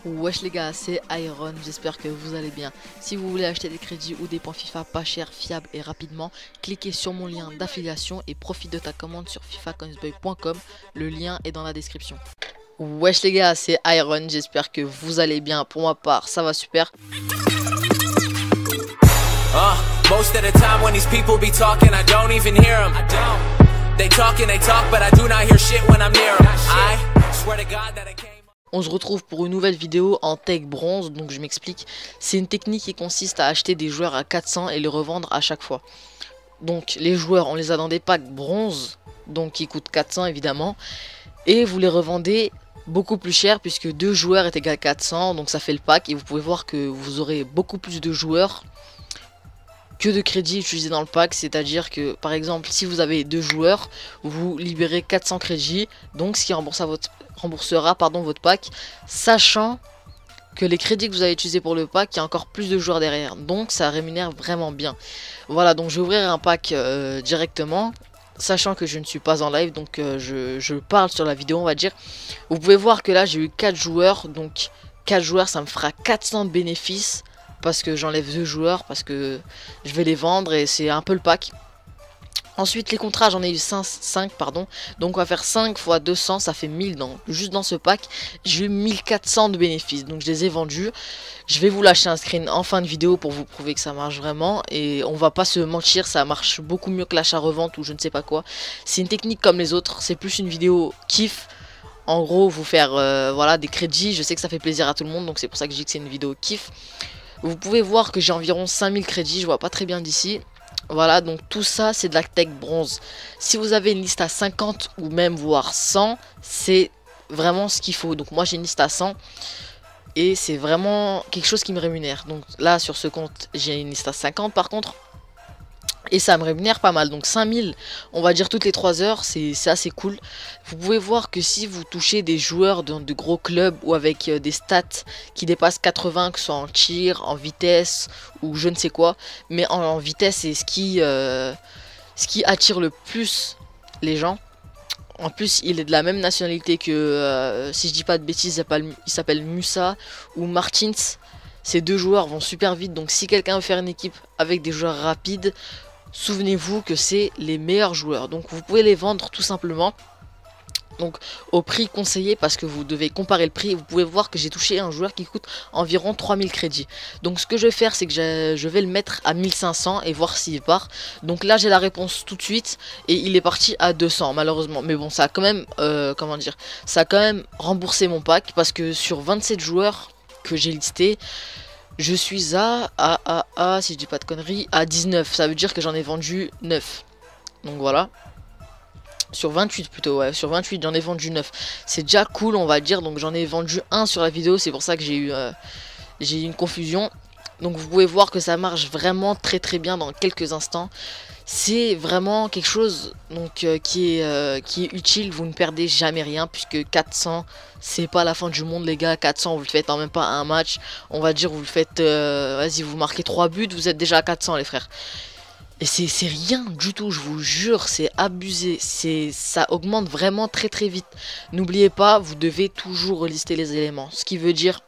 Wesh les gars, c'est Iron, j'espère que vous allez bien. Si vous voulez acheter des crédits ou des points FIFA pas chers, fiables et rapidement, cliquez sur mon lien d'affiliation et profite de ta commande sur fifacoinsboy.com, le lien est dans la description. Wesh les gars, c'est Iron, j'espère que vous allez bien. Pour ma part, ça va super. Most of the time when these people be talking, I don't even hear them. They talk but I do not hear shit when I'm near them. I swear to God that I came. On se retrouve pour une nouvelle vidéo en tech bronze, donc je m'explique. C'est une technique qui consiste à acheter des joueurs à 400 et les revendre à chaque fois. Donc les joueurs, on les a dans des packs bronze, donc qui coûtent 400 évidemment. Et vous les revendez beaucoup plus cher puisque 2 joueurs est égal à 400, donc ça fait le pack. Et vous pouvez voir que vous aurez beaucoup plus de joueurs que de crédits utilisés dans le pack, c'est-à-dire que par exemple si vous avez 2 joueurs, vous libérez 400 crédits, donc ce qui remboursera votre pack, sachant que les crédits que vous avez utilisés pour le pack, il y a encore plus de joueurs derrière, donc ça rémunère vraiment bien. Voilà, donc je vais ouvrir un pack directement, sachant que je ne suis pas en live, donc je parle sur la vidéo on va dire. Vous pouvez voir que là j'ai eu 4 joueurs, donc 4 joueurs ça me fera 400 de bénéfices, parce que j'enlève 2 joueurs, parce que je vais les vendre et c'est un peu le pack. Ensuite les contrats j'en ai eu 5 pardon, donc on va faire 5 x 200, ça fait 1000 juste dans ce pack, j'ai eu 1400 de bénéfices, donc je les ai vendus. Je vais vous lâcher un screen en fin de vidéo pour vous prouver que ça marche vraiment, et on va pas se mentir, ça marche beaucoup mieux que l'achat-revente ou je ne sais pas quoi. C'est une technique comme les autres, c'est plus une vidéo kiff. En gros vous faire voilà, des crédits, je sais que ça fait plaisir à tout le monde, donc c'est pour ça que je dis que c'est une vidéo kiff. Vous pouvez voir que j'ai environ 5000 crédits, je vois pas très bien d'ici. Voilà, donc tout ça c'est de la tech bronze. Si vous avez une liste à 50 ou même voire 100, c'est vraiment ce qu'il faut. Donc moi j'ai une liste à 100 et c'est vraiment quelque chose qui me rémunère. Donc là sur ce compte j'ai une liste à 50 par contre. Et ça me rémunère pas mal, donc 5000 on va dire toutes les 3 heures, c'est assez cool. Vous pouvez voir que si vous touchez des joueurs dans de gros clubs ou avec des stats qui dépassent 80, que ce soit en tir, en vitesse ou je ne sais quoi, mais en vitesse c'est ce qui attire le plus les gens. En plus il est de la même nationalité que, si je dis pas de bêtises, il s'appelle Musa ou Martins. Ces 2 joueurs vont super vite, donc si quelqu'un veut faire une équipe avec des joueurs rapides, souvenez-vous que c'est les meilleurs joueurs. Donc vous pouvez les vendre tout simplement, donc au prix conseillé, parce que vous devez comparer le prix. Vous pouvez voir que j'ai touché un joueur qui coûte environ 3000 crédits. Donc ce que je vais faire c'est que je vais le mettre à 1500 et voir s'il part. Donc là j'ai la réponse tout de suite et il est parti à 200 malheureusement. Mais bon, ça a quand même, comment dire, ça a quand même remboursé mon pack, parce que sur 27 joueurs que j'ai listé, je suis si je dis pas de conneries, à 19. Ça veut dire que j'en ai vendu 9. Donc voilà. Sur 28 plutôt, ouais. Sur 28, j'en ai vendu 9. C'est déjà cool, on va dire. Donc j'en ai vendu 1 sur la vidéo. C'est pour ça que j'ai eu une confusion. Donc vous pouvez voir que ça marche vraiment très très bien dans quelques instants. C'est vraiment quelque chose donc qui est utile. Vous ne perdez jamais rien, puisque 400 c'est pas la fin du monde les gars. 400 vous le faites en même pas un match. On va dire vous le faites, vas-y, vous marquez 3 buts, vous êtes déjà à 400 les frères. Et c'est rien du tout, je vous jure, c'est abusé, ça augmente vraiment très très vite. N'oubliez pas, vous devez toujours relister les éléments, ce qui veut dire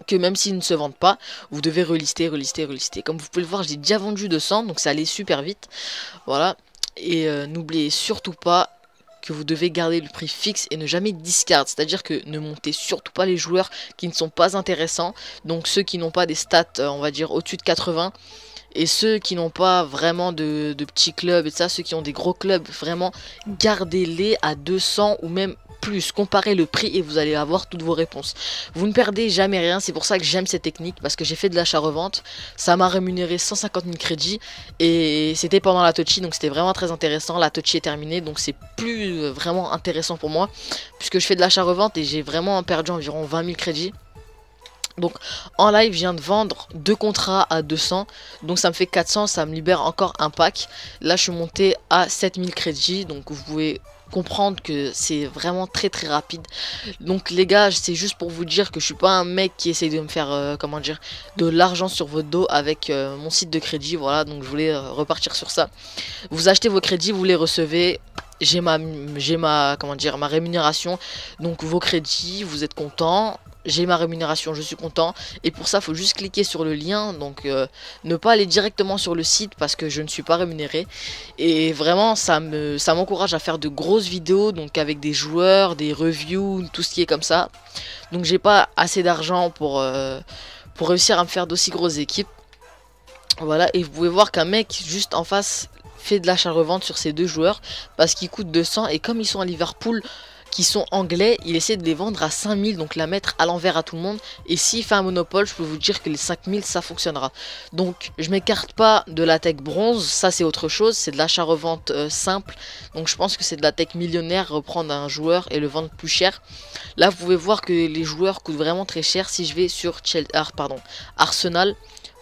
que même s'ils ne se vendent pas, vous devez relister. Comme vous pouvez le voir, j'ai déjà vendu 200, donc ça allait super vite. Voilà, et n'oubliez surtout pas que vous devez garder le prix fixe et ne jamais discard, c'est-à-dire que ne montez surtout pas les joueurs qui ne sont pas intéressants, donc ceux qui n'ont pas des stats, on va dire au-dessus de 80, et ceux qui n'ont pas vraiment de petits clubs et ça, ceux qui ont des gros clubs, vraiment gardez-les à 200 ou même plus, comparez le prix et vous allez avoir toutes vos réponses. Vous ne perdez jamais rien, c'est pour ça que j'aime cette technique, parce que j'ai fait de l'achat-revente, ça m'a rémunéré 150 000 crédits et c'était pendant la Tochi, donc c'était vraiment très intéressant. La Tochi est terminée, donc c'est plus vraiment intéressant pour moi, puisque je fais de l'achat-revente et j'ai vraiment perdu environ 20 000 crédits. Donc en live je viens de vendre 2 contrats à 200, donc ça me fait 400, ça me libère encore un pack. Là je suis monté à 7000 crédits, donc vous pouvez comprendre que c'est vraiment très très rapide. Donc les gars, c'est juste pour vous dire que je suis pas un mec qui essaye de me faire comment dire, de l'argent sur votre dos avec mon site de crédit. Voilà, donc je voulais repartir sur ça. Vous achetez vos crédits, vous les recevez. J'ai ma comment dire, ma rémunération, donc vos crédits, vous êtes content. j'ai ma rémunération, je suis content. Et pour ça, il faut juste cliquer sur le lien. Donc ne pas aller directement sur le site parce que je ne suis pas rémunéré. Et vraiment, ça m'encourage à faire de grosses vidéos, donc avec des joueurs, des reviews, tout ce qui est comme ça. Donc j'ai pas assez d'argent pour réussir à me faire d'aussi grosses équipes. Voilà, et vous pouvez voir qu'un mec juste en face fait de l'achat-revente sur ces deux joueurs parce qu'ils coûtent 200 et comme ils sont à Liverpool, qui sont anglais, il essaie de les vendre à 5000, donc la mettre à l'envers à tout le monde. Et s'il fait un monopole, je peux vous dire que les 5000 ça fonctionnera. Donc je m'écarte pas de la tech bronze, ça c'est autre chose, c'est de l'achat-revente simple. Donc je pense que c'est de la tech millionnaire, reprendre un joueur et le vendre plus cher. Là vous pouvez voir que les joueurs coûtent vraiment très cher. Si je vais sur Arsenal,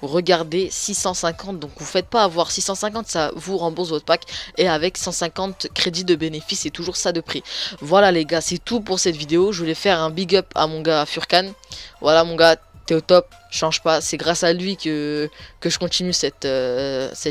regardez 650, donc vous faites pas avoir 650, ça vous rembourse votre pack et avec 150 crédits de bénéfice, c'est toujours ça de prix. Voilà les gars, c'est tout pour cette vidéo. Je voulais faire un big up à mon gars Furkan. Voilà mon gars, t'es au top, change pas, c'est grâce à lui que je continue cette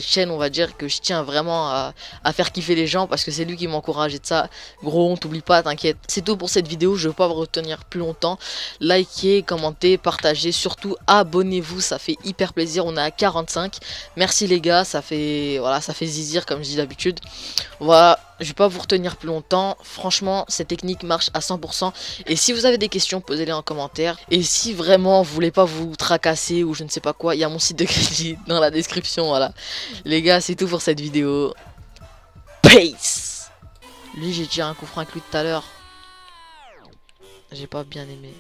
chaîne, on va dire, que je tiens vraiment à faire kiffer les gens parce que c'est lui qui m'encourage et de ça, gros on t'oublie pas, t'inquiète. C'est tout pour cette vidéo, je vais pas vous retenir plus longtemps. Likez, commentez, partagez, surtout abonnez-vous, ça fait hyper plaisir, on est à 45. Merci les gars, ça fait zizir comme je dis d'habitude. Voilà, je vais pas vous retenir plus longtemps, franchement cette technique marche à 100%. Et si vous avez des questions, posez-les en commentaire. Et si vraiment vous voulez pas vous tracasser ou je ne sais pas quoi, il y a mon site de crédit dans la description, voilà. Les gars, c'est tout pour cette vidéo. Peace. Lui, j'ai tiré un coup franc avec lui tout à l'heure. J'ai pas bien aimé.